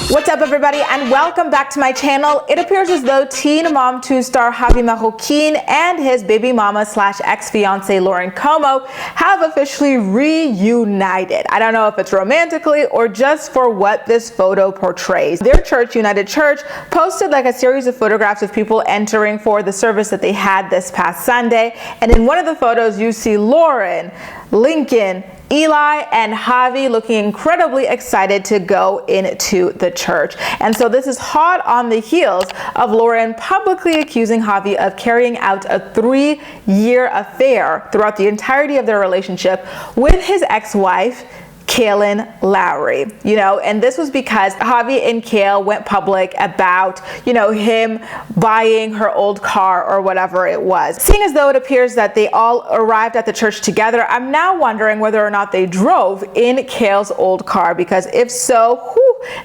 What's up, everybody, and welcome back to my channel. It appears as though Teen Mom 2 star Javi Marroquin and his baby mama slash ex-fiancee Lauren Comeau have officially reunited. I don't know if it's romantically or just for what this photo portrays. Their church, United Church, posted like a series of photographs of people entering for the service that they had this past Sunday. And in one of the photos, you see Lauren, Lincoln, Eli, and Javi looking incredibly excited to go into the church. And so this is hot on the heels of Lauren publicly accusing Javi of carrying out a 3-year affair throughout the entirety of their relationship with his ex-wife, Kailyns Lowry, and this was because Javi and Kale went public about, him buying her old car or whatever it was. Seeing as though it appears that they all arrived at the church together, I'm now wondering whether or not they drove in Kale's old car, because if so,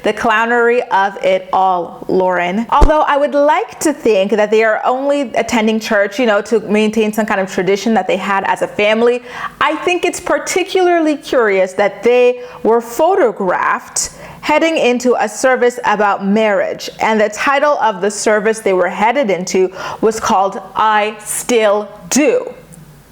the clownery of it all, Lauren. Although I would like to think that they are only attending church, to maintain some kind of tradition that they had as a family. I think it's particularly curious that they were photographed heading into a service about marriage, and the title of the service they were headed into was called I Still Do.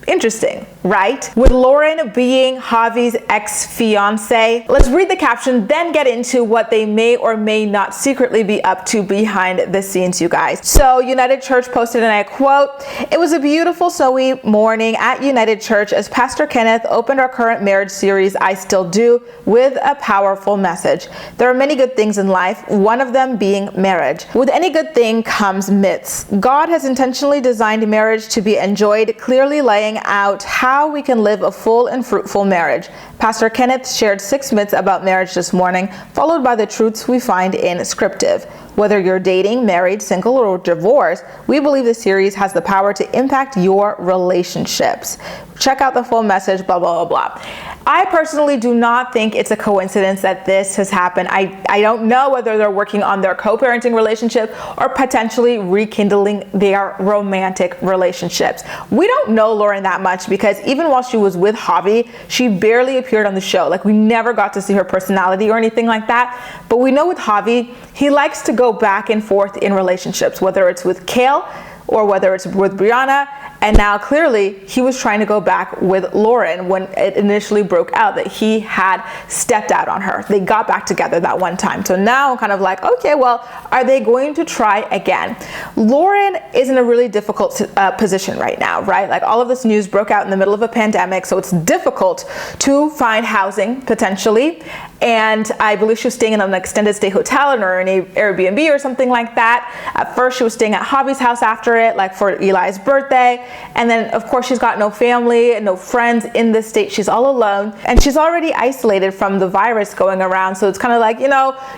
Interesting, right? With Lauren being Javi's ex-fiancee. Let's read the caption, then get into what they may or may not secretly be up to behind the scenes, you guys. So United Church posted, and I quote, "It was a beautiful snowy morning at United Church as Pastor Kenneth opened our current marriage series, I Still Do, with a powerful message. There are many good things in life, one of them being marriage. With any good thing comes myths. God has intentionally designed marriage to be enjoyed, clearly laying out how we can live a full and fruitful marriage. Pastor Kenneth shared 6 myths about marriage this morning, followed by the truths we find in Scriptive. Whether you're dating, married, single, or divorced, we believe the series has the power to impact your relationships. Check out the full message, blah, blah, blah, blah." I personally do not think it's a coincidence that this has happened. I don't know whether they're working on their co-parenting relationship or potentially rekindling their romantic relationships. We don't know Lauren that much because even while she was with Javi, she barely appeared on the show. Like, we never got to see her personality or anything like that. But we know with Javi, he likes to go back and forth in relationships, whether it's with Kale or whether it's with Brianna. And now clearly he was trying to go back with Lauren when it initially broke out that he had stepped out on her. They got back together that one time. So now I'm kind of like, okay, well, are they going to try again? Lauren is in a really difficult position right now, right? Like, all of this news broke out in the middle of a pandemic, so it's difficult to find housing potentially. And I believe she was staying in an extended stay hotel or an Airbnb or something like that. At first she was staying at Javi's house after it, like for Eli's birthday. And then of course she's got no family and no friends in this state. She's all alone and she's already isolated from the virus going around. So it's kind of like,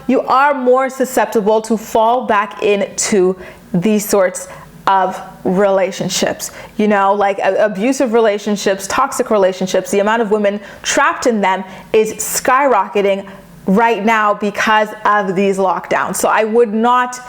you are more susceptible to fall back into these sorts of relationships, like abusive relationships, toxic relationships. The amount of women trapped in them is skyrocketing right now because of these lockdowns. So I would not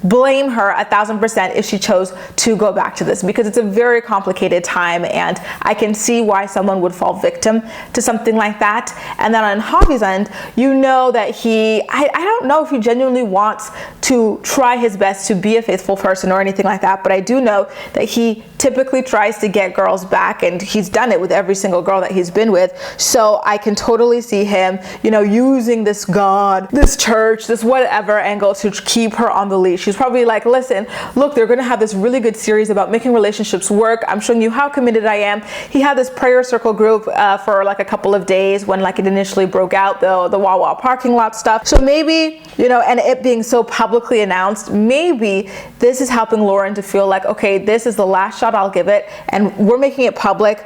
blame her 1000% if she chose to go back to this, because it's a very complicated time and I can see why someone would fall victim to something like that. And then on Javi's end, that I don't know if he genuinely wants to try his best to be a faithful person or anything like that, but I do know that he typically tries to get girls back, and he's done it with every single girl that he's been with. So I can totally see him, using this God, this church, this whatever angle to keep her on the leash. She's probably like, listen, look, they're going to have this really good series about making relationships work. I'm showing you how committed I am. He had this prayer circle group for like a couple of days when like it initially broke out, the Wawa parking lot stuff. So maybe, and it being so publicly announced, maybe this is helping Lauren to feel like, okay, this is the last shot I'll give it, and we're making it public,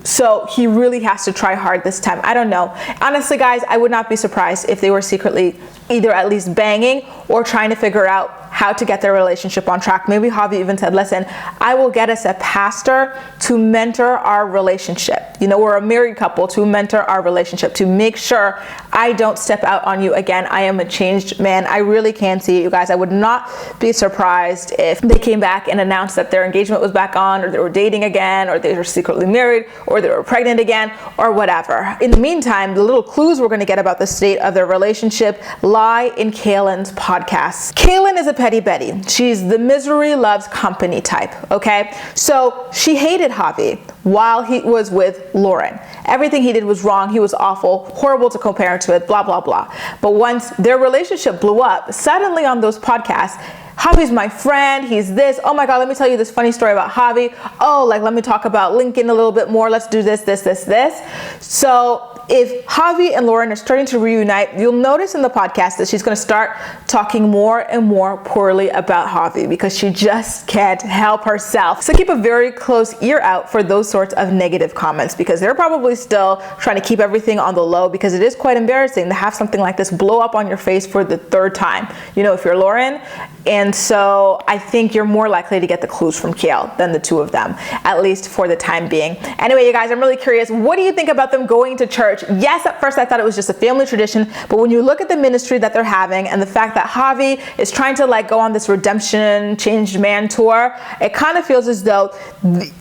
So he really has to try hard this time. I don't know. Honestly, guys, I would not be surprised if they were secretly either at least banging or trying to figure out how to get their relationship on track. Maybe Javi even said, listen, I will get us a pastor to mentor our relationship. We're a married couple, to mentor our relationship, to make sure I don't step out on you again. I am a changed man. I really can see it, you guys. I would not be surprised if they came back and announced that their engagement was back on, or they were dating again, or they were secretly married, or they were pregnant again, or whatever. In the meantime, the little clues we're going to get about the state of their relationship lie in Kailyns' podcast. Kailyns is a petty Betty. She's the misery loves company type, okay? So she hated Javi while he was with Lauren. Everything he did was wrong. He was awful, horrible to co-parent with, blah, blah, blah. But once their relationship blew up, suddenly on those podcasts, Javi's my friend, he's this. Oh my God, let me tell you this funny story about Javi. Oh, like, let me talk about Lincoln a little bit more. Let's do this, this, this, this. So if Javi and Lauren are starting to reunite, you'll notice in the podcast that she's going to start talking more and more poorly about Javi because she just can't help herself. So keep a very close ear out for those sorts of negative comments, because they're probably still trying to keep everything on the low, because it is quite embarrassing to have something like this blow up on your face for the third time, you know, if you're Lauren. And so I think you're more likely to get the clues from Kail than the two of them, at least for the time being. Anyway, you guys, I'm really curious. What do you think about them going to church? Yes, at first I thought it was just a family tradition, but when you look at the ministry that they're having and the fact that Javi is trying to like go on this redemption, changed man tour, it kind of feels as though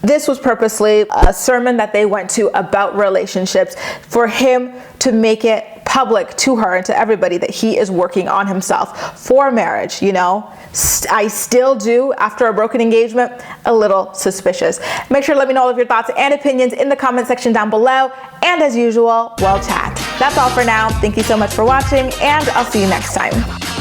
this was purposely a sermon that they went to about relationships for him to make it public to her and to everybody that he is working on himself for marriage. You know, I still do, after a broken engagement, a little suspicious. Make sure to let me know all of your thoughts and opinions in the comment section down below. And as usual, we'll chat. That's all for now. Thank you so much for watching, and I'll see you next time.